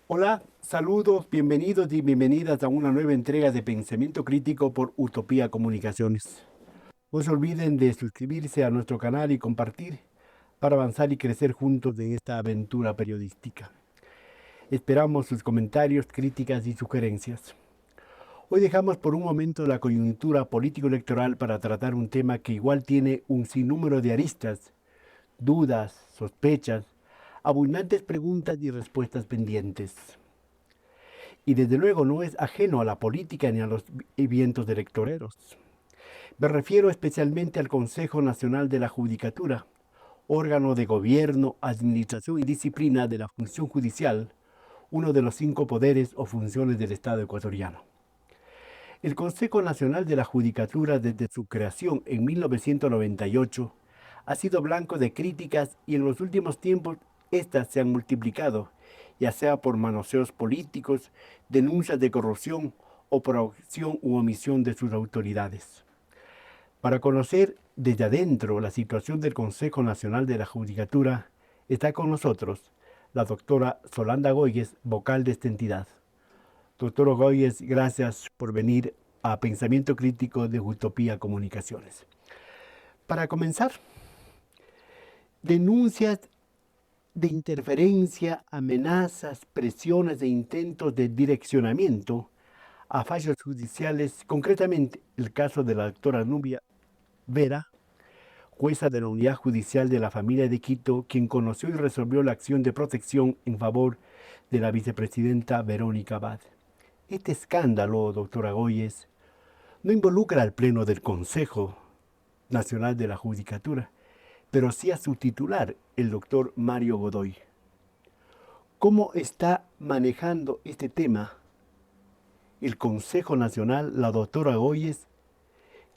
Hola, saludos, bienvenidos y bienvenidas a una nueva entrega de Pensamiento Crítico por Utopía Comunicaciones. No se olviden de suscribirse a nuestro canal y compartir para avanzar y crecer juntos en esta aventura periodística. Esperamos sus comentarios, críticas y sugerencias. Hoy dejamos por un momento la coyuntura político-electoral para tratar un tema que igual tiene un sinnúmero de aristas, dudas, sospechas, abundantes preguntas y respuestas pendientes. Y desde luego no es ajeno a la política ni a los vientos electoreros. Me refiero especialmente al Consejo Nacional de la Judicatura, órgano de gobierno, administración y disciplina de la función judicial, uno de los 5 poderes o funciones del Estado ecuatoriano. El Consejo Nacional de la Judicatura, desde su creación en 1998, ha sido blanco de críticas y en los últimos tiempos estas se han multiplicado, ya sea por manoseos políticos, denuncias de corrupción o por acción u omisión de sus autoridades. Para conocer desde adentro la situación del Consejo Nacional de la Judicatura, está con nosotros la doctora Solanda Goyes, vocal de esta entidad. Doctor Goyes, gracias por venir a Pensamiento Crítico de Utopía Comunicaciones. Para comenzar, denuncias de interferencia, amenazas, presiones e intentos de direccionamiento a fallos judiciales, concretamente el caso de la doctora Nubia Vera, jueza de la Unidad Judicial de la Familia de Quito, quien conoció y resolvió la acción de protección en favor de la vicepresidenta Verónica Abad. Este escándalo, doctora Goyes, no involucra al Pleno del Consejo Nacional de la Judicatura, pero sí a su titular, el doctor Mario Godoy. ¿Cómo está manejando este tema el Consejo Nacional, la doctora Goyes,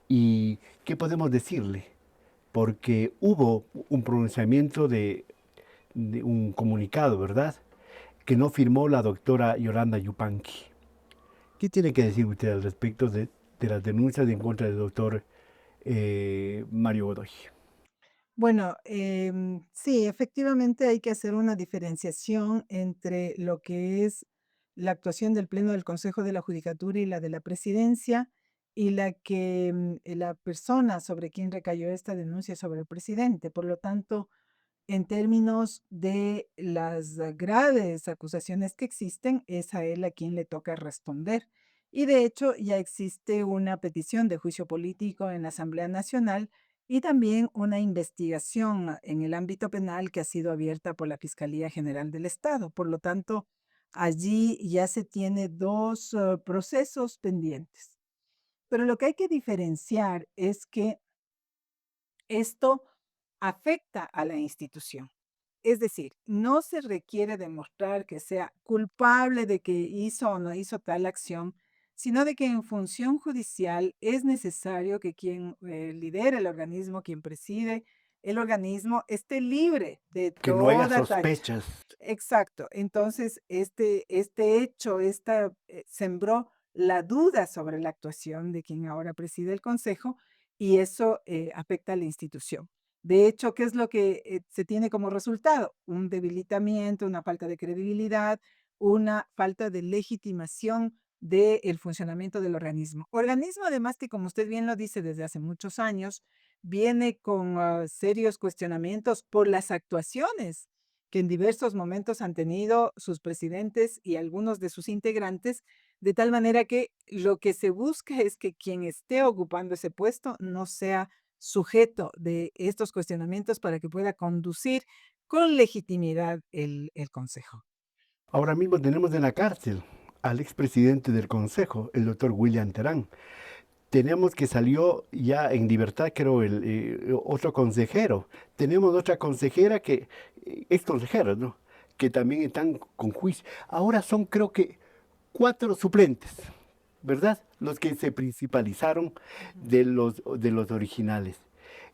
y qué podemos decirle? Porque hubo un pronunciamiento de un comunicado, ¿verdad? Que no firmó la doctora Yolanda Yupanqui. ¿Qué tiene que decir usted al respecto de las denuncias en contra del doctor Mario Godoy? Bueno, sí, efectivamente hay que hacer una diferenciación entre lo que es la actuación del Pleno del Consejo de la Judicatura y la de la Presidencia, y la persona sobre quien recayó esta denuncia sobre el presidente. Por lo tanto, en términos de las graves acusaciones que existen, es a él a quien le toca responder. Y de hecho, ya existe una petición de juicio político en la Asamblea Nacional y también una investigación en el ámbito penal que ha sido abierta por la Fiscalía General del Estado. Por lo tanto, allí ya se tiene dos procesos pendientes. Pero lo que hay que diferenciar es que esto afecta a la institución. Es decir, no se requiere demostrar que sea culpable de que hizo o no hizo tal acción, sino de que en función judicial es necesario que quien lidera el organismo, quien preside el organismo, esté libre de Que no haya toda tacha. sospechas. Exacto. Entonces, este hecho sembró la duda sobre la actuación de quien ahora preside el Consejo y eso afecta a la institución. De hecho, ¿qué es lo que se tiene como resultado? Un debilitamiento, una falta de credibilidad, una falta de legitimación del funcionamiento del organismo. Organismo, además, que como usted bien lo dice desde hace muchos años, viene con serios cuestionamientos por las actuaciones que en diversos momentos han tenido sus presidentes y algunos de sus integrantes, de tal manera que lo que se busca es que quien esté ocupando ese puesto no sea sujeto de estos cuestionamientos para que pueda conducir con legitimidad el Consejo. Ahora mismo tenemos en la cárcel al expresidente del Consejo, el doctor William Terán. Tenemos que salió ya en libertad, creo, otro consejero. Tenemos otra consejera ex consejeros, ¿no? Que también están con juicio. Ahora son, creo que, 4 suplentes, ¿verdad? Los que se principalizaron Ujú. de los originales.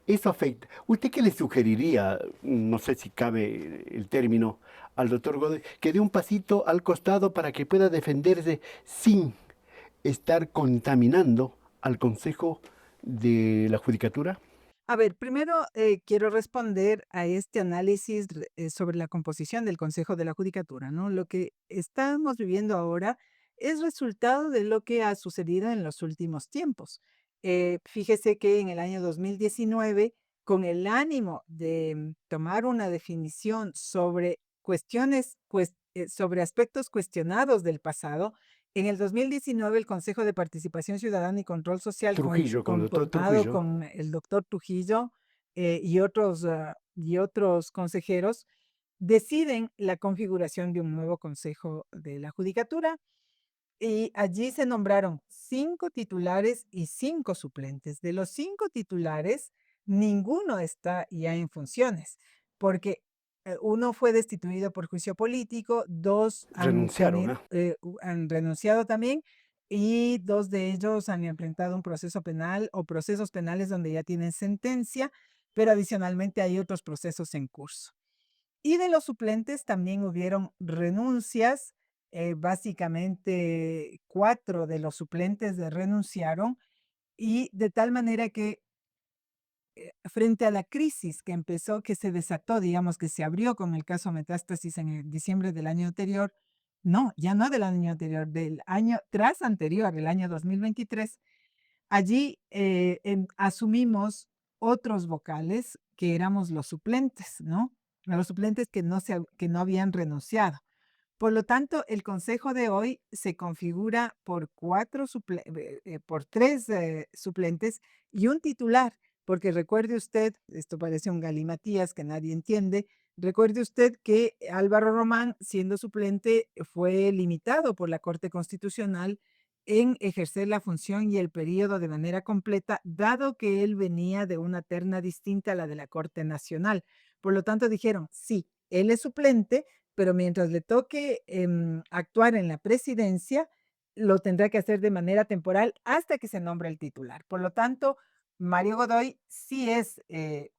Eso afecta. ¿Usted qué le sugeriría, no sé si cabe el término, al doctor Godoy, que dé un pasito al costado para que pueda defenderse sin estar contaminando al Consejo de la Judicatura? A ver, primero quiero responder a este análisis sobre la composición del Consejo de la Judicatura, ¿no? Lo que estamos viviendo ahora es resultado de lo que ha sucedido en los últimos tiempos. Fíjese que en el año 2019, con el ánimo de tomar una definición sobre sobre aspectos cuestionados del pasado, en el 2019, el Consejo de Participación Ciudadana y Control Social, Trujillo, con el doctor conformado Trujillo. con el doctor Trujillo y otros consejeros, deciden la configuración de un nuevo Consejo de la Judicatura y allí se nombraron 5 titulares y 5 suplentes. De los 5 titulares, ninguno está ya en funciones, porque uno fue destituido por juicio político, 2 Renunciaron, ¿ah? han renunciado también y 2 de ellos han enfrentado un proceso penal o procesos penales donde ya tienen sentencia, pero adicionalmente hay otros procesos en curso. Y de los suplentes también hubieron renuncias, básicamente 4 de los suplentes renunciaron y de tal manera que frente a la crisis que empezó, que se desató, digamos, que se abrió con el caso Metástasis en el diciembre del año anterior, no, ya no del año anterior, del año tras anterior, el año 2023. Allí asumimos otros vocales que éramos los suplentes, ¿no? Los suplentes que no habían renunciado. Por lo tanto, el consejo de hoy se configura por por tres suplentes y un titular, porque recuerde usted, esto parece un galimatías que nadie entiende, recuerde usted que Álvaro Román, siendo suplente, fue limitado por la Corte Constitucional en ejercer la función y el periodo de manera completa, dado que él venía de una terna distinta a la de la Corte Nacional. Por lo tanto, dijeron, sí, él es suplente, pero mientras le toque actuar en la presidencia, lo tendrá que hacer de manera temporal hasta que se nombre el titular. Por lo tanto, Mario Godoy sí es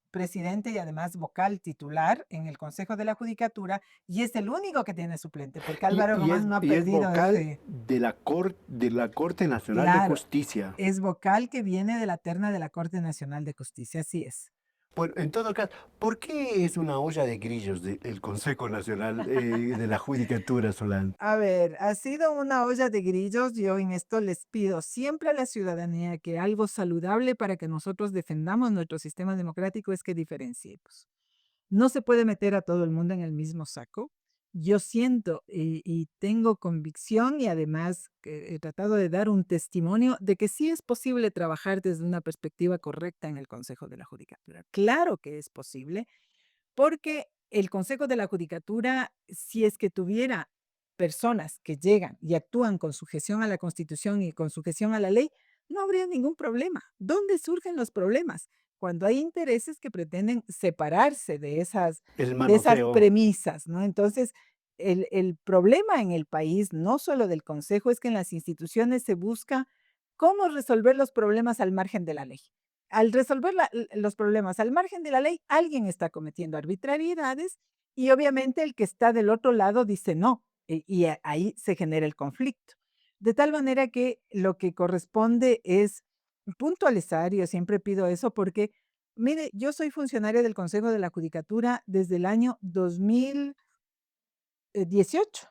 presidente y además vocal titular en el Consejo de la Judicatura y es el único que tiene suplente, porque Y, Álvaro y es, Román no ha y es perdido vocal ese, de la Corte Nacional de claro, Justicia. es vocal que viene de la terna de la Corte Nacional de Justicia, así es. Bueno, en todo caso, ¿por qué es una olla de grillos el Consejo Nacional de la Judicatura, Solán? A ver, ha sido una olla de grillos. Yo en esto les pido siempre a la ciudadanía que algo saludable para que nosotros defendamos nuestro sistema democrático es que diferenciemos. No se puede meter a todo el mundo en el mismo saco. Yo siento y tengo convicción y además que he tratado de dar un testimonio de que sí es posible trabajar desde una perspectiva correcta en el Consejo de la Judicatura. Claro que es posible porque el Consejo de la Judicatura, si es que tuviera personas que llegan y actúan con sujeción a la Constitución y con sujeción a la ley, no habría ningún problema. ¿Dónde surgen los problemas? Cuando hay intereses que pretenden separarse El de esas manoseo. premisas, ¿no? Entonces, el problema en el país, no solo del Consejo, es que en las instituciones se busca cómo resolver los problemas al margen de la ley. Al resolver los problemas al margen de la ley, alguien está cometiendo arbitrariedades y obviamente el que está del otro lado dice no, ahí se genera el conflicto. De tal manera que lo que corresponde es puntualizar, y yo siempre pido eso porque, mire, yo soy funcionaria del Consejo de la Judicatura desde el año 2018.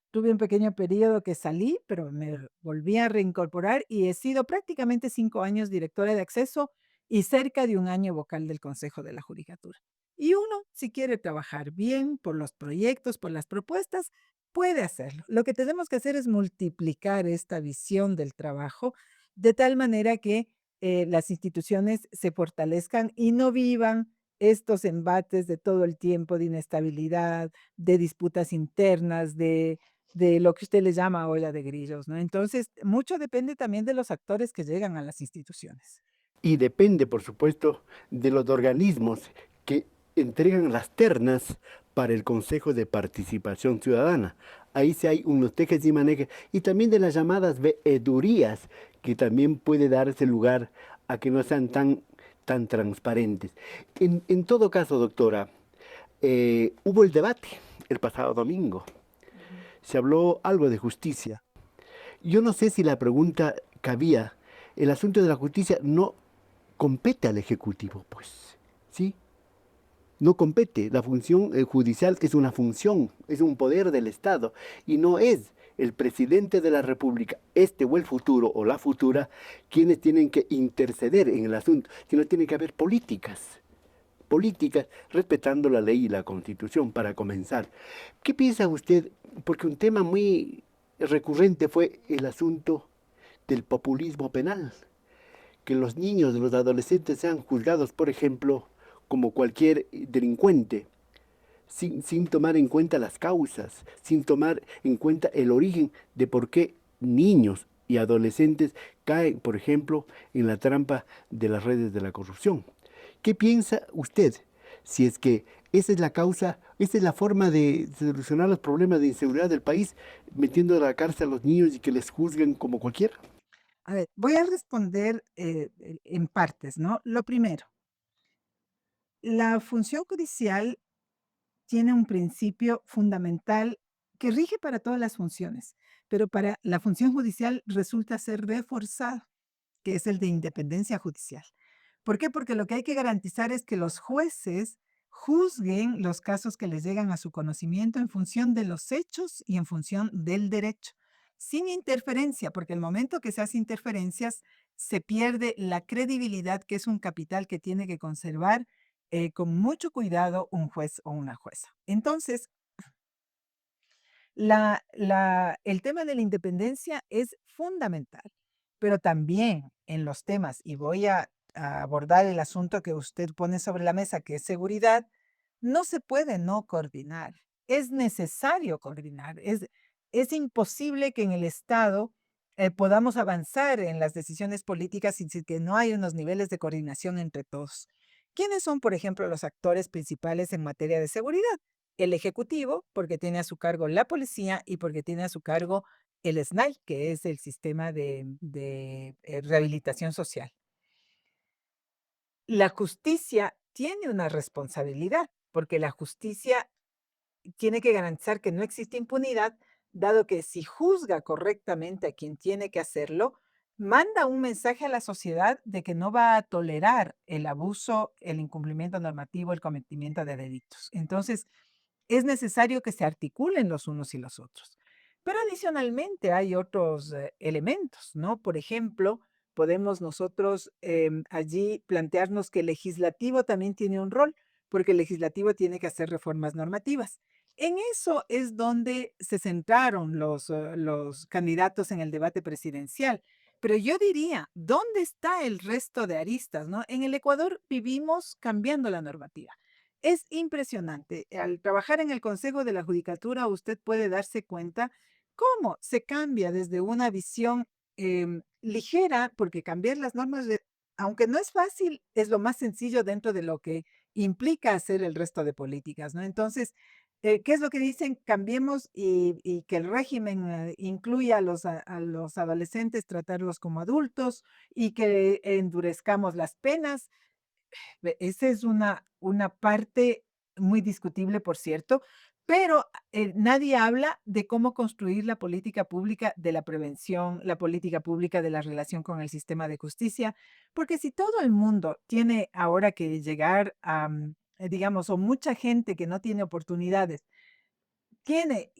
Tuve un pequeño periodo que salí, pero me volví a reincorporar y he sido prácticamente 5 años directora de acceso y cerca de un año vocal del Consejo de la Judicatura. Y uno, si quiere trabajar bien por los proyectos, por las propuestas, puede hacerlo. Lo que tenemos que hacer es multiplicar esta visión del trabajo de tal manera que las instituciones se fortalezcan y no vivan estos embates de todo el tiempo de inestabilidad, de disputas internas, de lo que usted le llama olla de grillos, ¿no? Entonces, mucho depende también de los actores que llegan a las instituciones. Y depende, por supuesto, de los organismos que entregan las ternas para el Consejo de Participación Ciudadana. Ahí sí hay unos tejes y manejes. Y también de las llamadas veedurías, que también puede darse lugar a que no sean tan transparentes. En todo caso, doctora, hubo el debate el pasado domingo. Ujú. Se habló algo de justicia. Yo no sé si la pregunta cabía. El asunto de la justicia no compete al Ejecutivo, pues, ¿sí? No compete. La función judicial es una función, es un poder del Estado y no es el presidente de la República, este o el futuro o la futura, quienes tienen que interceder en el asunto, sino tiene que haber políticas respetando la ley y la Constitución para comenzar. ¿Qué piensa usted? Porque un tema muy recurrente fue el asunto del populismo penal, que los niños, los adolescentes sean juzgados, por ejemplo, como cualquier delincuente, sin tomar en cuenta las causas, sin tomar en cuenta el origen de por qué niños y adolescentes caen, por ejemplo, en la trampa de las redes de la corrupción. ¿Qué piensa usted? Si es que esa es la causa, esa es la forma de solucionar los problemas de inseguridad del país, metiendo a la cárcel a los niños y que les juzguen como cualquiera. A ver, voy a responder en partes, ¿no? Lo primero, la función judicial tiene un principio fundamental que rige para todas las funciones, pero para la función judicial resulta ser reforzado, que es el de independencia judicial. ¿Por qué? Porque lo que hay que garantizar es que los jueces juzguen los casos que les llegan a su conocimiento en función de los hechos y en función del derecho, sin interferencia, porque el momento que se hace interferencias se pierde la credibilidad, que es un capital que tiene que conservar con mucho cuidado un juez o una jueza. Entonces, el tema de la independencia es fundamental, pero también en los temas, y voy a abordar el asunto que usted pone sobre la mesa, que es seguridad, no se puede no coordinar. Es necesario coordinar. Es imposible que en el Estado podamos avanzar en las decisiones políticas sin que no hay unos niveles de coordinación entre todos. ¿Quiénes son, por ejemplo, los actores principales en materia de seguridad? El Ejecutivo, porque tiene a su cargo la policía y porque tiene a su cargo el SNAI, que es el sistema de rehabilitación social. La justicia tiene una responsabilidad, porque la justicia tiene que garantizar que no existe impunidad, dado que si juzga correctamente a quien tiene que hacerlo, manda un mensaje a la sociedad de que no va a tolerar el abuso, el incumplimiento normativo, el cometimiento de delitos. Entonces, es necesario que se articulen los unos y los otros. Pero adicionalmente hay otros elementos, ¿no? Por ejemplo, podemos nosotros allí plantearnos que el legislativo también tiene un rol, porque el legislativo tiene que hacer reformas normativas. En eso es donde se centraron los candidatos en el debate presidencial. Pero yo diría, ¿dónde está el resto de aristas, no? En el Ecuador vivimos cambiando la normativa. Es impresionante. Al trabajar en el Consejo de la Judicatura, usted puede darse cuenta cómo se cambia desde una visión ligera, porque cambiar las normas, aunque no es fácil, es lo más sencillo dentro de lo que implica hacer el resto de políticas, ¿no? Entonces, ¿qué es lo que dicen? Cambiemos y que el régimen incluya a los adolescentes, tratarlos como adultos y que endurezcamos las penas. Esa es una parte muy discutible, por cierto, pero nadie habla de cómo construir la política pública de la prevención, la política pública de la relación con el sistema de justicia, porque si todo el mundo tiene ahora que llegar a, digamos, o mucha gente que no tiene oportunidades, tiene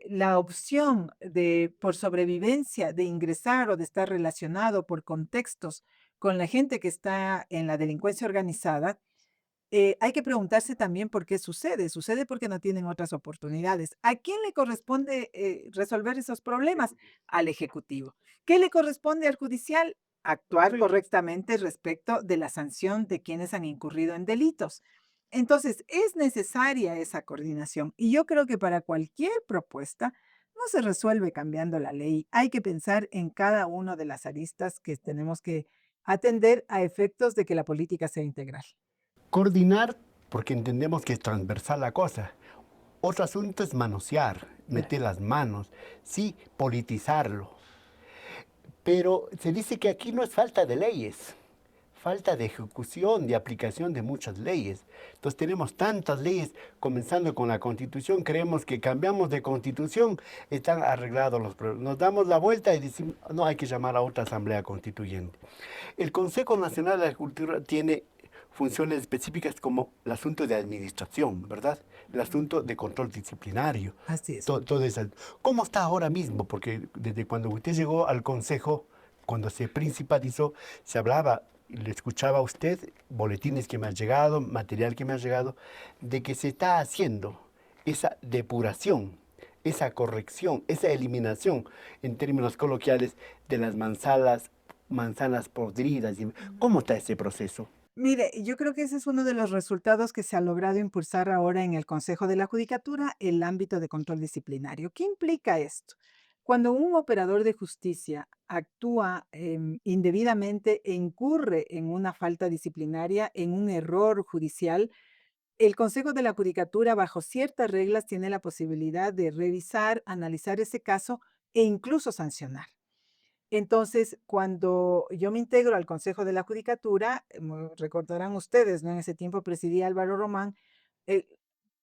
la opción de, por sobrevivencia, de ingresar o de estar relacionado por contextos con la gente que está en la delincuencia organizada, hay que preguntarse también por qué sucede. Sucede porque no tienen otras oportunidades. ¿A quién le corresponde resolver esos problemas? Al Ejecutivo. ¿Qué le corresponde al Judicial? Actuar correctamente respecto de la sanción de quienes han incurrido en delitos. Entonces, es necesaria esa coordinación y yo creo que para cualquier propuesta no se resuelve cambiando la ley. Hay que pensar en cada una de las aristas que tenemos que atender a efectos de que la política sea integral. Coordinar, porque entendemos que es transversal la cosa. Otro asunto es manosear, Ya. meter las manos, sí, politizarlo. Pero se dice que aquí no es falta de leyes, falta de ejecución, de aplicación de muchas leyes. Entonces tenemos tantas leyes, comenzando con la Constitución, creemos que cambiamos de Constitución, están arreglados los problemas. Nos damos la vuelta y decimos, no, hay que llamar a otra Asamblea Constituyente. El Consejo Nacional de la Cultura tiene funciones específicas como el asunto de administración, ¿verdad? El asunto de control disciplinario. Así es. Todo eso. ¿Cómo está ahora mismo? Porque desde cuando usted llegó al Consejo, cuando se principalizó, se hablaba, le escuchaba a usted, boletines que me han llegado, material que me ha llegado, de que se está haciendo esa depuración, esa corrección, esa eliminación, en términos coloquiales, de las manzanas podridas. ¿Cómo está ese proceso? Mire, yo creo que ese es uno de los resultados que se ha logrado impulsar ahora en el Consejo de la Judicatura, el ámbito de control disciplinario. ¿Qué implica esto? Cuando un operador de justicia actúa indebidamente e incurre en una falta disciplinaria, en un error judicial, el Consejo de la Judicatura, bajo ciertas reglas, tiene la posibilidad de revisar, analizar ese caso e incluso sancionar. Entonces, cuando yo me integro al Consejo de la Judicatura, recordarán ustedes, ¿no? En ese tiempo presidía Álvaro Román, eh,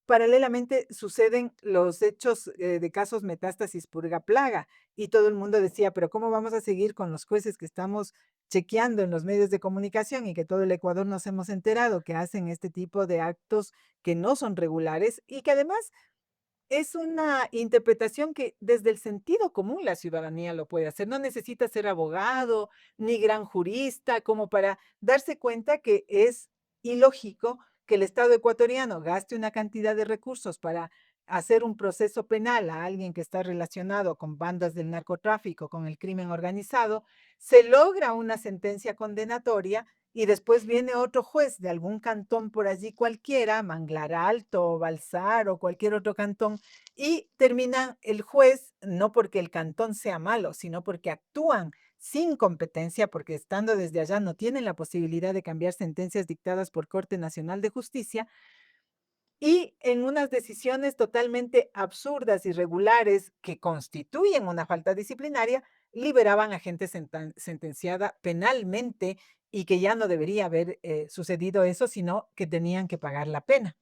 paralelamente suceden los hechos de casos metástasis purga plaga y todo el mundo decía, pero ¿cómo vamos a seguir con los jueces que estamos chequeando en los medios de comunicación y que todo el Ecuador nos hemos enterado que hacen este tipo de actos que no son regulares y que además es una interpretación que desde el sentido común la ciudadanía lo puede hacer. No necesita ser abogado ni gran jurista como para darse cuenta que es ilógico que el Estado ecuatoriano gaste una cantidad de recursos para hacer un proceso penal a alguien que está relacionado con bandas del narcotráfico, con el crimen organizado, se logra una sentencia condenatoria y después viene otro juez de algún cantón por allí cualquiera, Manglar Alto o Balsar o cualquier otro cantón, y termina el juez, no porque el cantón sea malo, sino porque actúan sin competencia, porque estando desde allá no tienen la posibilidad de cambiar sentencias dictadas por Corte Nacional de Justicia, y en unas decisiones totalmente absurdas, irregulares, que constituyen una falta disciplinaria, liberaban a gente sentenciada penalmente y que ya no debería haber sucedido eso, sino que tenían que pagar la pena.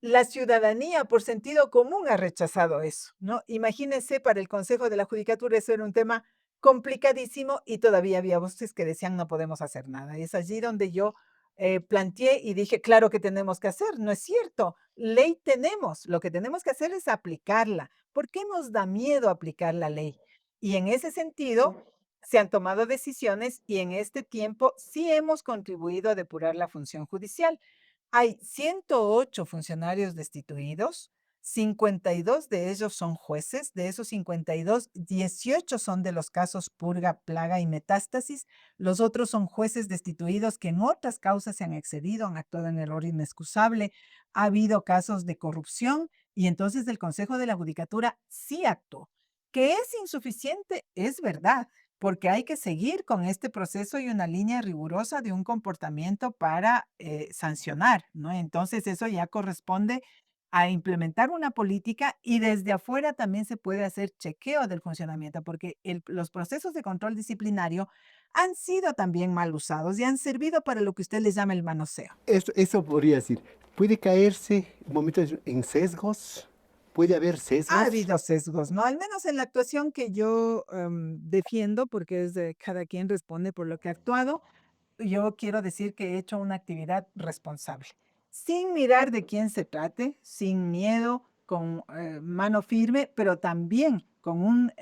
La ciudadanía, por sentido común, ha rechazado eso, ¿no? Imagínense, para el Consejo de la Judicatura eso era un tema complicadísimo y todavía había voces que decían no podemos hacer nada. Y es allí donde yo planteé y dije, claro que tenemos que hacer, no es cierto, ley tenemos, lo que tenemos que hacer es aplicarla. ¿Por qué nos da miedo aplicar la ley? Y en ese sentido, se han tomado decisiones y en este tiempo sí hemos contribuido a depurar la función judicial. Hay 108 funcionarios destituidos, 52 de ellos son jueces, de esos 52, 18 son de los casos purga, plaga y metástasis, los otros son jueces destituidos que en otras causas se han excedido, han actuado en error inexcusable, ha habido casos de corrupción y entonces el Consejo de la Judicatura sí actuó. ¿Que es insuficiente? Es verdad, porque hay que seguir con este proceso y una línea rigurosa de un comportamiento para sancionar, ¿no? Entonces eso ya corresponde a implementar una política y desde afuera también se puede hacer chequeo del funcionamiento, porque los procesos de control disciplinario han sido también mal usados y han servido para lo que usted les llama el manoseo. Eso podría decir, puede caerse momentos en sesgos, puede haber Ha sesgos. habido sesgos, ¿no? Al menos en la actuación que yo defiendo, porque es de cada quien responde por lo que ha actuado. Yo quiero decir que he hecho una actividad responsable, sin mirar de quién se trate, sin miedo, con mano firme, pero también con un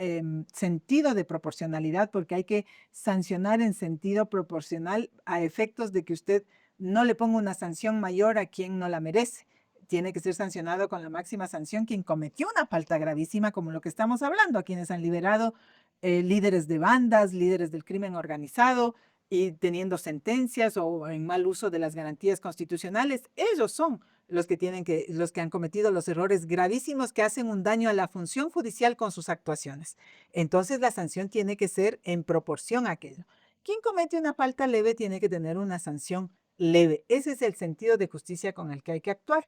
sentido de proporcionalidad, porque hay que sancionar en sentido proporcional a efectos de que usted no le ponga una sanción mayor a quien no la merece. Tiene que ser sancionado con la máxima sanción quien cometió una falta gravísima, como lo que estamos hablando, a quienes han liberado líderes de bandas, líderes del crimen organizado, y teniendo sentencias o en mal uso de las garantías constitucionales, ellos son los que han cometido los errores gravísimos que hacen un daño a la función judicial con sus actuaciones. Entonces la sanción tiene que ser en proporción a aquello. Quien comete una falta leve tiene que tener una sanción leve. Ese es el sentido de justicia con el que hay que actuar.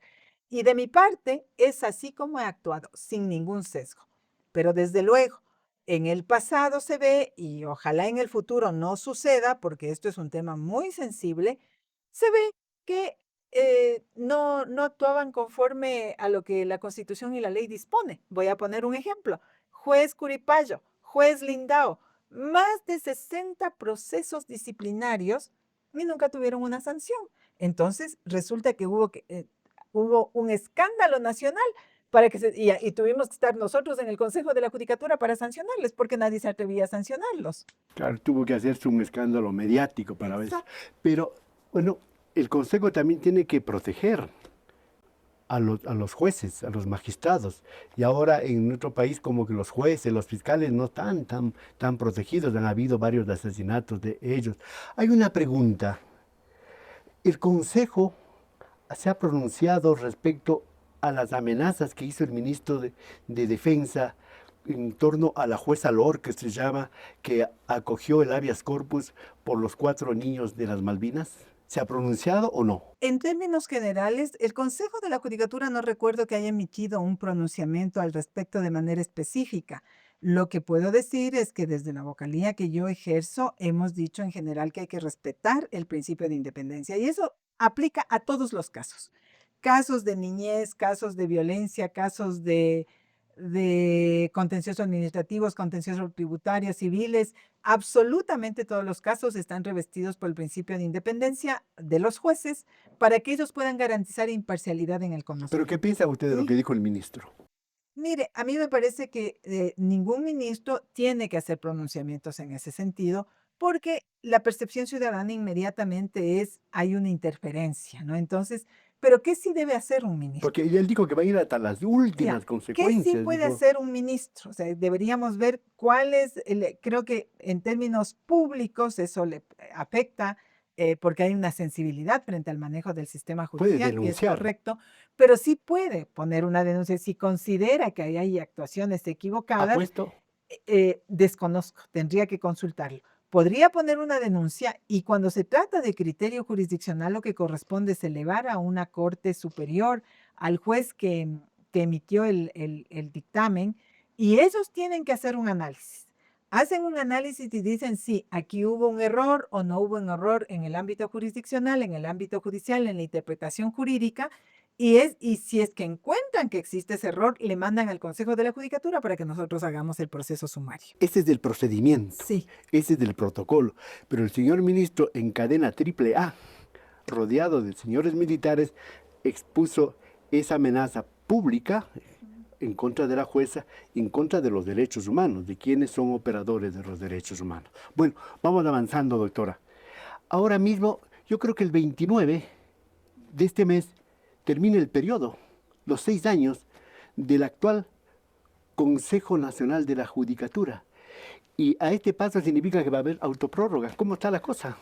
Y de mi parte es así como he actuado, sin ningún sesgo. Pero desde luego, En el pasado se ve, y ojalá en el futuro no suceda, porque esto es un tema muy sensible, se ve que no actuaban conforme a lo que la Constitución y la ley dispone. Voy a poner un ejemplo. Juez Curipayo, juez Lindao, más de 60 procesos disciplinarios y nunca tuvieron una sanción. Entonces, resulta que hubo un escándalo nacional y tuvimos que estar nosotros en el Consejo de la Judicatura para sancionarles, porque nadie se atrevía a sancionarlos. Claro, tuvo que hacerse un escándalo mediático para eso. Exacto. Pero, bueno, el Consejo también tiene que proteger a los jueces, a los magistrados. Y ahora en nuestro país como que los jueces, los fiscales no están tan protegidos. Han habido varios asesinatos de ellos. Hay una pregunta. El Consejo se ha pronunciado respecto a las amenazas que hizo el ministro de Defensa en torno a la jueza Lor, que se llama, que acogió el habeas corpus por los 4 niños de las Malvinas. ¿Se ha pronunciado o no? En términos generales, el Consejo de la Judicatura no recuerdo que haya emitido un pronunciamiento al respecto de manera específica. Lo que puedo decir es que desde la vocalía que yo ejerzo hemos dicho en general que hay que respetar el principio de independencia y eso aplica a todos los casos. Casos de niñez, casos de violencia, casos de contenciosos administrativos, contenciosos tributarios, civiles, absolutamente todos los casos están revestidos por el principio de independencia de los jueces para que ellos puedan garantizar imparcialidad en el ¿Pero qué conocimiento. piensa usted de lo ¿Sí? que dijo el ministro? Mire, a mí me parece que ningún ministro tiene que hacer pronunciamientos en ese sentido, porque la percepción ciudadana inmediatamente es, hay una interferencia, ¿no? Entonces, ¿pero qué sí debe hacer un Porque ministro? él dijo que va a ir hasta las Ya, últimas ¿qué sí consecuencias, puede dijo. hacer un ministro? O sea, deberíamos ver cuál es creo que en términos públicos eso le afecta, porque hay una sensibilidad frente al manejo del sistema Puede judicial, y es denunciar. correcto, pero sí puede poner una denuncia si considera que ahí hay actuaciones ¿Ha equivocadas. puesto? Desconozco, tendría que consultarlo. Podría poner una denuncia y cuando se trata de criterio jurisdiccional, lo que corresponde es elevar a una corte superior al juez que emitió el dictamen y ellos tienen que hacer un análisis. Hacen un análisis y dicen si aquí hubo un error o no hubo un error en el ámbito jurisdiccional, en el ámbito judicial, en la interpretación jurídica, y si es que encuentran que existe ese error, le mandan al Consejo de la Judicatura para que nosotros hagamos el proceso sumario. Ese es del procedimiento, Sí, ese es del protocolo. Pero el señor ministro en cadena triple A, rodeado de señores militares, expuso esa amenaza pública en contra de la jueza, en contra de los derechos humanos, de quienes son operadores de los derechos humanos. Bueno, vamos avanzando, doctora. Ahora mismo, yo creo que el 29 de este mes termina el periodo, los 6 años del actual Consejo Nacional de la Judicatura. Y a este paso significa que va a haber autoprórroga. ¿Cómo está la cosa?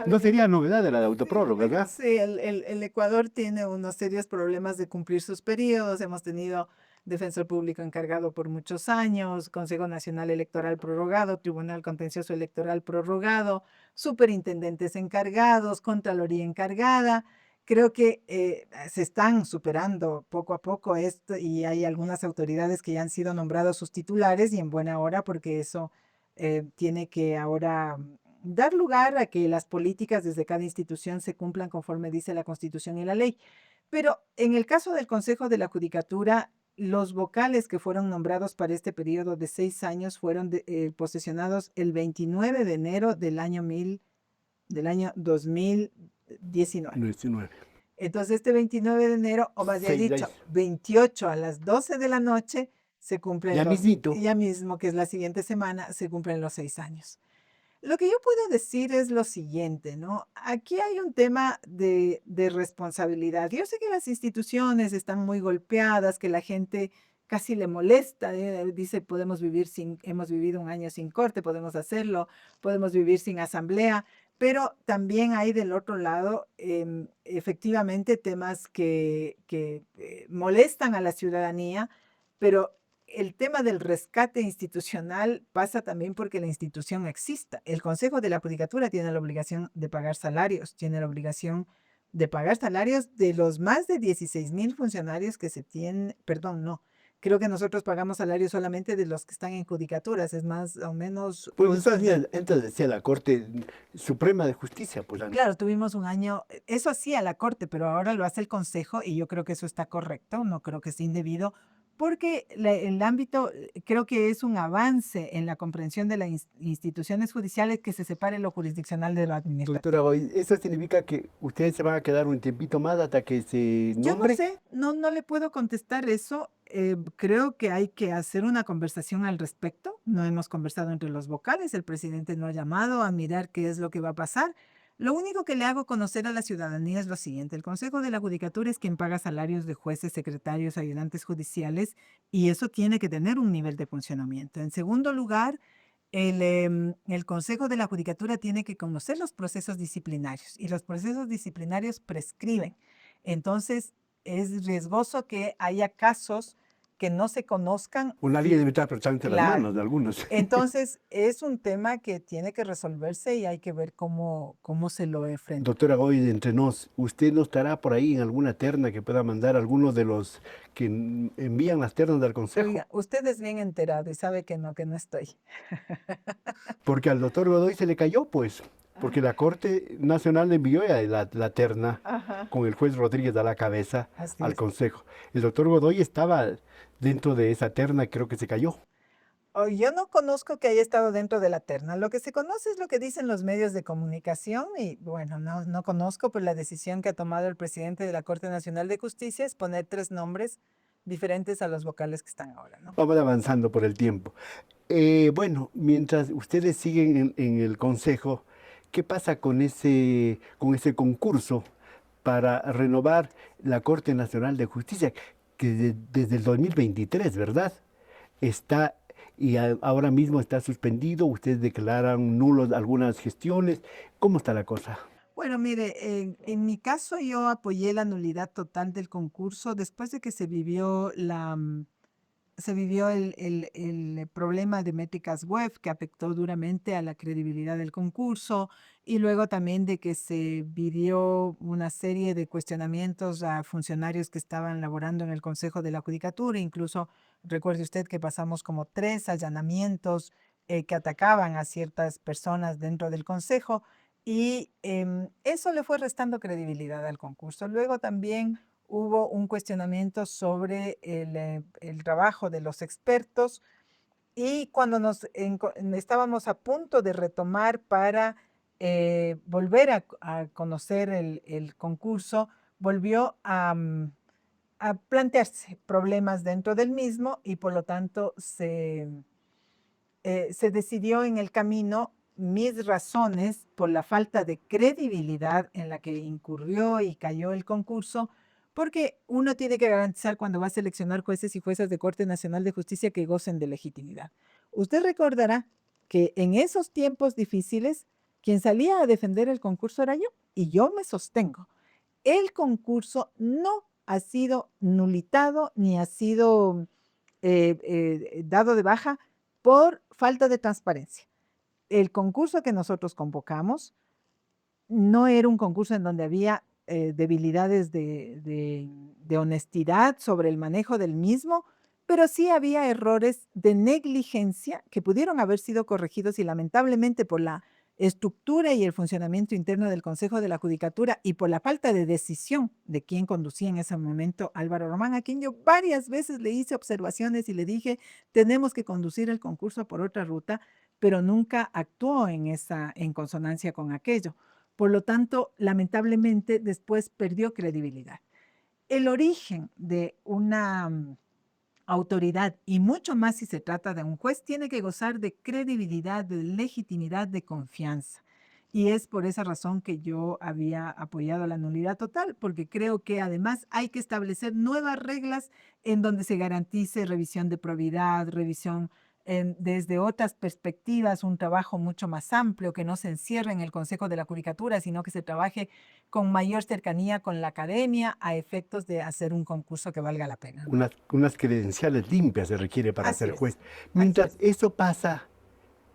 No sería novedad de la de autoprórroga, ¿verdad? sí, el Ecuador tiene unos serios problemas de cumplir sus periodos. Hemos tenido defensor público encargado por muchos años, Consejo Nacional Electoral prorrogado, Tribunal Contencioso Electoral prorrogado, superintendentes encargados, Contraloría encargada. Creo que se están superando poco a poco esto y hay algunas autoridades que ya han sido nombrados sus titulares y en buena hora porque eso tiene que ahora dar lugar a que las políticas desde cada institución se cumplan conforme dice la Constitución y la ley. Pero en el caso del Consejo de la Judicatura, los vocales que fueron nombrados para este periodo de 6 años fueron posesionados el 29 de enero del año 2019. 19. Entonces, este 29 de enero, o más bien 6 dicho, años. 28 a las 12 de la noche, se cumplen Ya mismito. ya mismo, que es la siguiente semana, se cumplen los 6 años. Lo que yo puedo decir es lo siguiente, ¿no? Aquí hay un tema de responsabilidad. Yo sé que las instituciones están muy golpeadas, que la gente casi le molesta, dice, hemos vivido un año sin corte, podemos hacerlo, podemos vivir sin asamblea, pero también hay del otro lado, efectivamente, temas que molestan a la ciudadanía, pero el tema del rescate institucional pasa también porque la institución exista. El Consejo de la Judicatura tiene la obligación de pagar salarios, tiene la obligación de pagar salarios de los más de 16,000 funcionarios que se tienen, perdón, no, Creo que nosotros pagamos salarios solamente de los que están en judicaturas, es más o menos. Pues eso hacía, antes decía la Corte Suprema de Justicia, pues antes. Claro, tuvimos un año, eso hacía la Corte, pero ahora lo hace el Consejo y yo creo que eso está correcto, no creo que sea indebido, porque el ámbito, creo que es un avance en la comprensión de las instituciones judiciales que se separe lo jurisdiccional de lo administrativo. Doctora Goy, ¿eso significa que ustedes se van a quedar un tiempito más hasta que se Yo no nombre? sé, no le puedo contestar eso. Creo que hay que hacer una conversación al respecto. No hemos conversado entre los vocales, el presidente no ha llamado a mirar qué es lo que va a pasar. Lo único que le hago conocer a la ciudadanía es lo siguiente: el Consejo de la Judicatura es quien paga salarios de jueces, secretarios, ayudantes judiciales, y eso tiene que tener un nivel de funcionamiento. En segundo lugar, el Consejo de la Judicatura tiene que conocer los procesos disciplinarios, y los procesos disciplinarios prescriben. Entonces, es riesgoso que haya casos que no se conozcan. Una línea debe estar apretando las Claro. manos de algunos. Entonces, es un tema que tiene que resolverse y hay que ver cómo se lo enfrenta. Doctora Goy, entre nos, ¿usted no estará por ahí en alguna terna que pueda mandar a algunos de los que envían las ternas del Consejo? Oiga, usted es bien enterado y sabe que no estoy. Porque al doctor Godoy se le cayó, pues, porque la Corte Nacional le envió ya la terna Ajá. con el juez Rodríguez a la cabeza Así al es. Consejo. El doctor Godoy estaba dentro de esa terna, creo que se cayó. Yo no conozco que haya estado dentro de la terna. Lo que se conoce es lo que dicen los medios de comunicación y bueno, no conozco, pues la decisión que ha tomado el presidente de la Corte Nacional de Justicia es poner 3 nombres diferentes a los vocales que están ahora, ¿no? Vamos avanzando por el tiempo. Bueno, mientras ustedes siguen en el Consejo, ¿qué pasa con ese concurso para renovar la Corte Nacional de Justicia, que desde el 2023, ¿verdad? Está y ahora mismo está suspendido, ustedes declaran nulos algunas gestiones. ¿Cómo está la cosa? Bueno, mire, en mi caso yo apoyé la nulidad total del concurso después de que se vivió el problema de métricas web que afectó duramente a la credibilidad del concurso y luego también de que se vivió una serie de cuestionamientos a funcionarios que estaban laborando en el Consejo de la Judicatura. Incluso recuerde usted que pasamos como 3 allanamientos que atacaban a ciertas personas dentro del Consejo y eso le fue restando credibilidad al concurso. Luego también hubo un cuestionamiento sobre el trabajo de los expertos y cuando estábamos a punto de retomar para volver a conocer el concurso, volvió a plantearse problemas dentro del mismo y por lo tanto se decidió en el camino mis razones por la falta de credibilidad en la que incurrió y cayó el concurso, porque uno tiene que garantizar cuando va a seleccionar jueces y juezas de Corte Nacional de Justicia que gocen de legitimidad. Usted recordará que en esos tiempos difíciles, quien salía a defender el concurso era yo, y yo me sostengo. El concurso no ha sido nulitado ni ha sido dado de baja por falta de transparencia. El concurso que nosotros convocamos no era un concurso en donde había debilidades de honestidad sobre el manejo del mismo, pero sí había errores de negligencia que pudieron haber sido corregidos y lamentablemente por la estructura y el funcionamiento interno del Consejo de la Judicatura y por la falta de decisión de quien conducía en ese momento Álvaro Román, a quien yo varias veces le hice observaciones y le dije, tenemos que conducir el concurso por otra ruta, pero nunca actuó en consonancia con aquello. Por lo tanto, lamentablemente, después perdió credibilidad. El origen de una autoridad, y mucho más si se trata de un juez, tiene que gozar de credibilidad, de legitimidad, de confianza. Y es por esa razón que yo había apoyado la nulidad total, porque creo que además hay que establecer nuevas reglas en donde se garantice revisión de probidad, revisión desde otras perspectivas, un trabajo mucho más amplio, que no se encierre en el Consejo de la Judicatura, sino que se trabaje con mayor cercanía con la academia a efectos de hacer un concurso que valga la pena, ¿no? Unas credenciales limpias se requiere para Así ser es, juez. así Mientras es. eso pasa,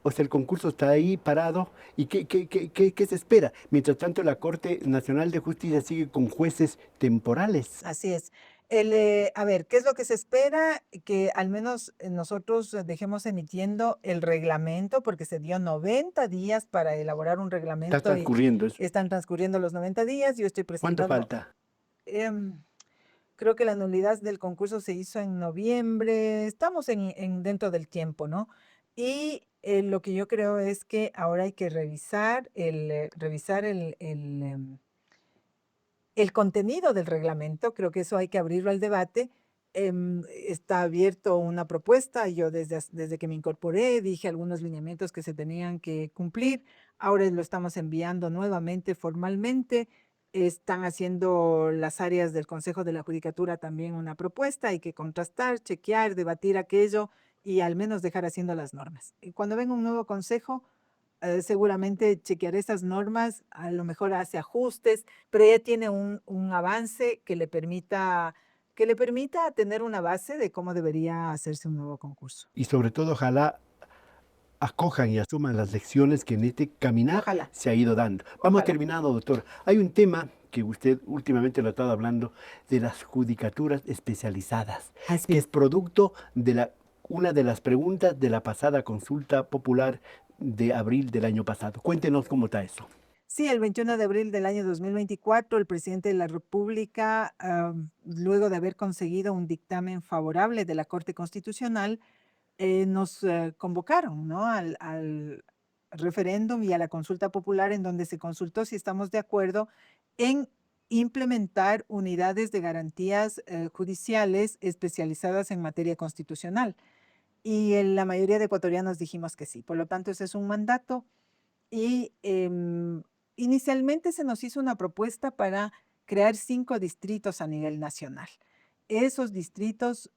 o sea, el concurso está ahí parado, ¿y qué se espera? Mientras tanto, la Corte Nacional de Justicia sigue con jueces temporales. Así es. A ver, ¿qué es lo que se espera? Que al menos nosotros dejemos emitiendo el reglamento, porque se dio 90 días para elaborar un Está reglamento y transcurriendo eso. están transcurriendo los 90 días. Yo estoy ¿Cuánto presentando, falta? em, creo que la nulidad del concurso se hizo en noviembre, estamos dentro del tiempo, ¿no? Y lo que yo creo es que ahora hay que revisar el contenido del reglamento. Creo que eso hay que abrirlo al debate. Está abierto una propuesta. Yo desde que me incorporé dije algunos lineamientos que se tenían que cumplir. Ahora lo estamos enviando nuevamente formalmente. Están haciendo las áreas del Consejo de la Judicatura también una propuesta. Hay que contrastar, chequear, debatir aquello y al menos dejar haciendo las normas. Y cuando venga un nuevo consejo, seguramente chequearé esas normas, a lo mejor hace ajustes, pero ya tiene un avance que le permita tener una base de cómo debería hacerse un nuevo concurso. Y sobre todo, ojalá acojan y asuman las lecciones que en este caminar Ojalá, se ha ido dando. Vamos ojalá. terminando, doctor. Hay un tema que usted últimamente lo ha estado hablando de las judicaturas especializadas, Así que es es. producto de una de las preguntas de la pasada consulta popular de abril del año pasado. Cuéntenos cómo está eso. Sí, el 21 de abril del año 2024, el presidente de la República, luego de haber conseguido un dictamen favorable de la Corte Constitucional, nos convocaron, ¿no? Al referéndum y a la consulta popular en donde se consultó si estamos de acuerdo en implementar unidades de garantías judiciales especializadas en materia constitucional. Y la mayoría de ecuatorianos dijimos que sí. Por lo tanto, ese es un mandato y inicialmente se nos hizo una propuesta para crear 5 distritos a nivel nacional. Esos distritos,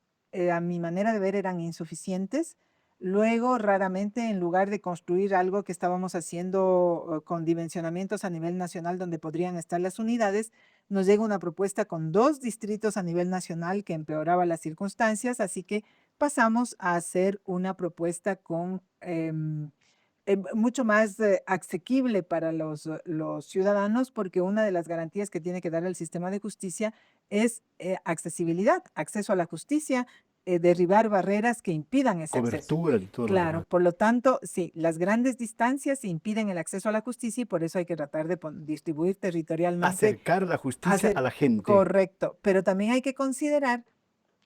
a mi manera de ver, eran insuficientes. Luego, raramente, en lugar de construir algo que estábamos haciendo con dimensionamientos a nivel nacional donde podrían estar las unidades, nos llega una propuesta con 2 distritos a nivel nacional que empeoraba las circunstancias, así que pasamos a hacer una propuesta con mucho más asequible para los ciudadanos, porque una de las garantías que tiene que dar el sistema de justicia es accesibilidad, acceso a la justicia, derribar barreras que impidan ese acceso. Cobertura de todo lo Claro, demás. por lo tanto, sí, las grandes distancias impiden el acceso a la justicia y por eso hay que tratar de distribuir territorialmente, Acercar la justicia a hacer la gente. correcto, pero también hay que considerar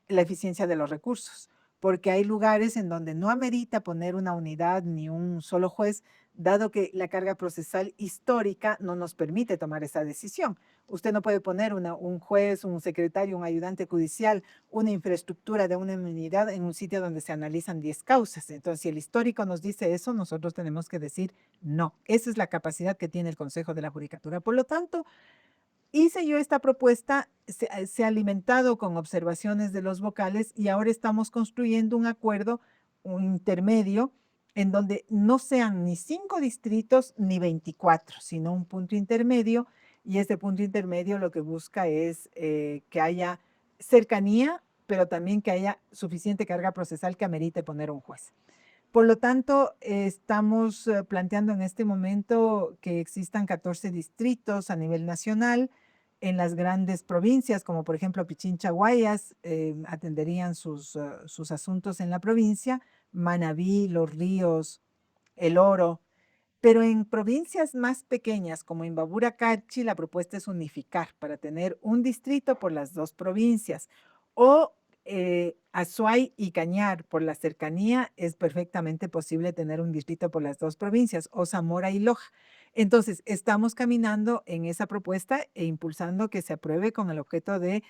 la eficiencia de los recursos, porque hay lugares en donde no amerita poner una unidad ni un solo juez, dado que la carga procesal histórica no nos permite tomar esa decisión. Usted no puede poner un juez, un secretario, un ayudante judicial, una infraestructura de una unidad en un sitio donde se analizan 10 causas. Entonces, si el histórico nos dice eso, nosotros tenemos que decir no. Esa es la capacidad que tiene el Consejo de la Judicatura. Por lo tanto, hice yo esta propuesta, se ha alimentado con observaciones de los vocales y ahora estamos construyendo un acuerdo, un intermedio, en donde no sean ni 5 distritos ni 24, sino un punto intermedio. Y este punto intermedio lo que busca es que haya cercanía, pero también que haya suficiente carga procesal que amerite poner un juez. Por lo tanto, estamos planteando en este momento que existan 14 distritos a nivel nacional. En las grandes provincias, como por ejemplo Pichincha, Guayas, atenderían sus asuntos en la provincia, Manabí, Los Ríos, El Oro. Pero en provincias más pequeñas, como Imbabura, Carchi, la propuesta es unificar para tener un distrito por las 2 provincias. O Azuay y Cañar, por la cercanía, es perfectamente posible tener un distrito por las 2 provincias, o Zamora y Loja. Entonces, estamos caminando en esa propuesta e impulsando que se apruebe con el objeto de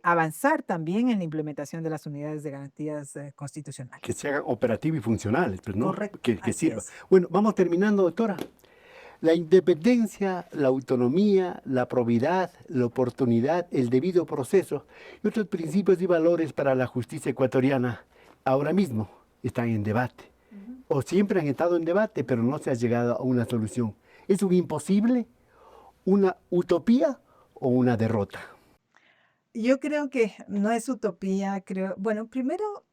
avanzar también en la implementación de las unidades de garantías Que constitucionales. se hagan operativas y funcionales, pues, ¿no? Correcto, Que así sirva. es. Bueno, vamos terminando, doctora. La independencia, la autonomía, la probidad, la oportunidad, el debido proceso y otros principios y valores para la justicia ecuatoriana ahora mismo están en debate. Ujú. O siempre han estado en debate, pero no se ha llegado a una solución. ¿Es un imposible, una utopía o una derrota? Yo creo que no es utopía, creo, bueno, primero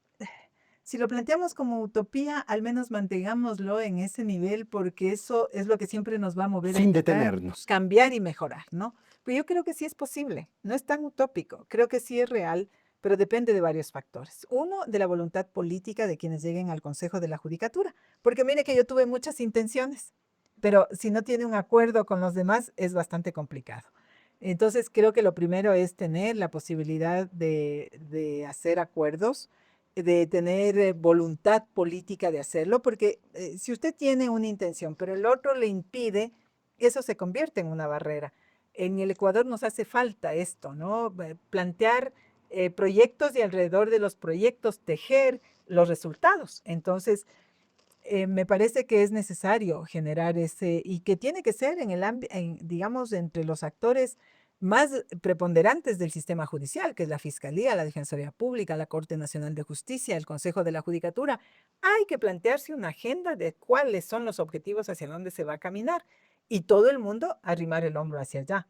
Si lo planteamos como utopía, al menos mantengámoslo en ese nivel, porque eso es lo que siempre nos va a mover a Sin intentar detenernos. cambiar y mejorar, ¿no? Pero yo creo que sí es posible, no es tan utópico, creo que sí es real, pero depende de varios factores. Uno, de la voluntad política de quienes lleguen al Consejo de la Judicatura, porque mire que yo tuve muchas intenciones, pero si no tiene un acuerdo con los demás es bastante complicado. Entonces creo que lo primero es tener la posibilidad de hacer acuerdos, de tener voluntad política de hacerlo, porque si usted tiene una intención, pero el otro le impide, eso se convierte en una barrera. En el Ecuador nos hace falta esto, ¿no? Plantear proyectos y alrededor de los proyectos tejer los resultados. Entonces, me parece que es necesario generar ese, y que tiene que ser en el digamos, entre los actores más preponderantes del sistema judicial, que es la Fiscalía, la Defensoría Pública, la Corte Nacional de Justicia, el Consejo de la Judicatura. Hay que plantearse una agenda de cuáles son los objetivos hacia dónde se va a caminar y todo el mundo arrimar el hombro hacia allá.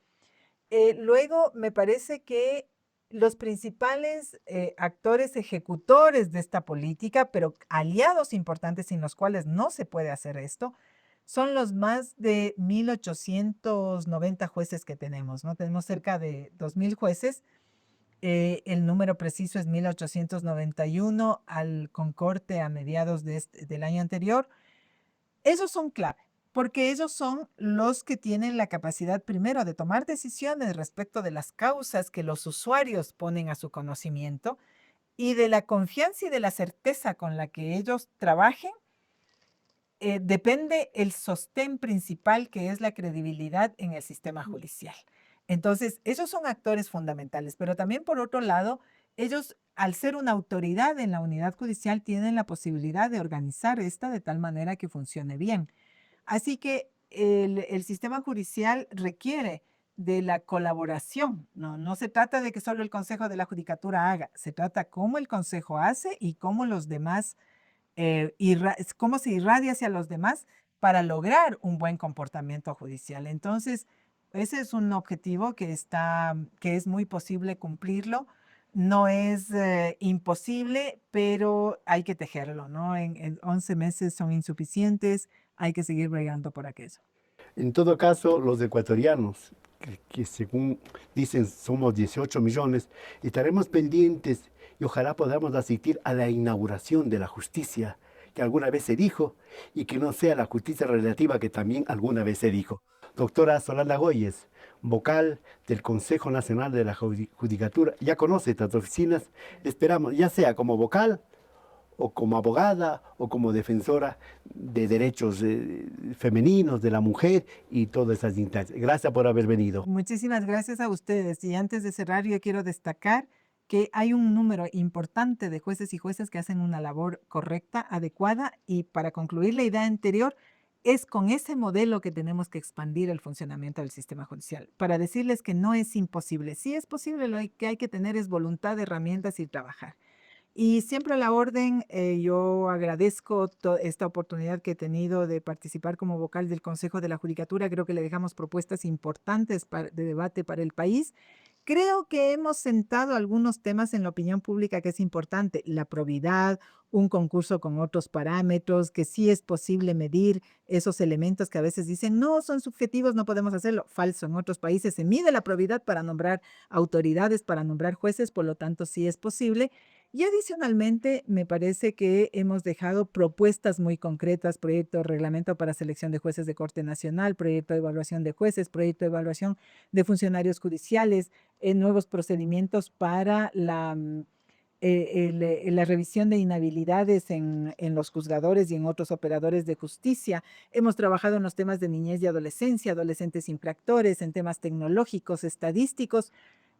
Luego, me parece que los principales actores ejecutores de esta política, pero aliados importantes sin los cuales no se puede hacer esto, son los más de 1.890 jueces que tenemos, ¿no? Tenemos cerca de 2.000 jueces. El número preciso es 1.891 al concorte a mediados del año anterior. Esos son clave, porque ellos son los que tienen la capacidad primero de tomar decisiones respecto de las causas que los usuarios ponen a su conocimiento y de la confianza y de la certeza con la que ellos trabajen. Depende el sostén principal que es la credibilidad en el sistema judicial. Entonces, ellos son actores fundamentales, pero también por otro lado, ellos, al ser una autoridad en la unidad judicial, tienen la posibilidad de organizar esta de tal manera que funcione bien. Así que el sistema judicial requiere de la colaboración, ¿no? No se trata de que solo el Consejo de la Judicatura haga, se trata cómo el Consejo hace y cómo los demás, cómo se irradia hacia los demás para lograr un buen comportamiento judicial. Entonces, ese es un objetivo que es muy posible cumplirlo. No es imposible, pero hay que tejerlo, ¿no? En 11 meses son insuficientes, hay que seguir bregando por aquello. En todo caso, los ecuatorianos, que según dicen somos 18 millones, estaremos pendientes y ojalá podamos asistir a la inauguración de la justicia que alguna vez se dijo y que no sea la justicia relativa que también alguna vez se dijo. Doctora Solana Goyes, vocal del Consejo Nacional de la Judicatura, ya conoce estas oficinas, esperamos, ya sea como vocal o como abogada o como defensora de derechos femeninos, de la mujer y todas esas instancias. Gracias por haber venido. Muchísimas gracias a ustedes. Y antes de cerrar, yo quiero destacar que hay un número importante de jueces y juezas que hacen una labor correcta, adecuada. Y para concluir la idea anterior, es con ese modelo que tenemos que expandir el funcionamiento del sistema judicial. Para decirles que no es imposible. Sí es posible, lo que hay que tener es voluntad, herramientas y trabajar. Y siempre a la orden, yo agradezco esta oportunidad que he tenido de participar como vocal del Consejo de la Judicatura. Creo que le dejamos propuestas importantes de debate para el país. Creo que hemos sentado algunos temas en la opinión pública que es importante, la probidad, un concurso con otros parámetros, que sí es posible medir esos elementos que a veces dicen, no, son subjetivos, no podemos hacerlo. Falso, en otros países se mide la probidad para nombrar autoridades, para nombrar jueces, por lo tanto sí es posible. Y adicionalmente, me parece que hemos dejado propuestas muy concretas, proyecto de reglamento para selección de jueces de Corte Nacional, proyecto de evaluación de jueces, proyecto de evaluación de funcionarios judiciales, nuevos procedimientos para la revisión de inhabilidades en los juzgadores y en otros operadores de justicia. Hemos trabajado en los temas de niñez y adolescencia, adolescentes infractores, en temas tecnológicos, estadísticos.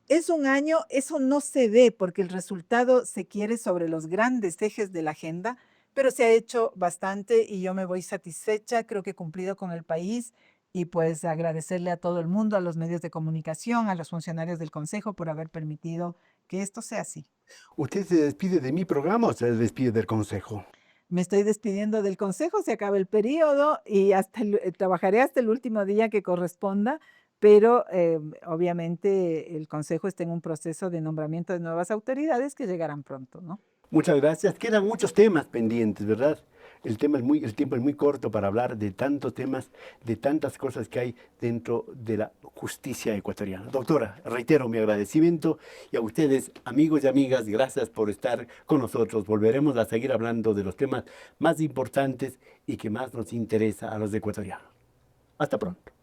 Es un año, eso no se ve porque el resultado se quiere sobre los grandes ejes de la agenda, pero se ha hecho bastante y yo me voy satisfecha, creo que he cumplido con el país y pues agradecerle a todo el mundo, a los medios de comunicación, a los funcionarios del Consejo por haber permitido que esto sea así. ¿Usted se despide de mi programa o se despide del consejo? Me estoy despidiendo del Consejo, se acaba el periodo y trabajaré hasta el último día que corresponda, pero obviamente el Consejo está en un proceso de nombramiento de nuevas autoridades que llegarán pronto, ¿no? Muchas gracias. Quedan muchos temas pendientes, ¿verdad? El tiempo es muy corto para hablar de tantos temas, de tantas cosas que hay dentro de la justicia ecuatoriana. Doctora, reitero mi agradecimiento y a ustedes, amigos y amigas, gracias por estar con nosotros. Volveremos a seguir hablando de los temas más importantes y que más nos interesa a los ecuatorianos. Hasta pronto.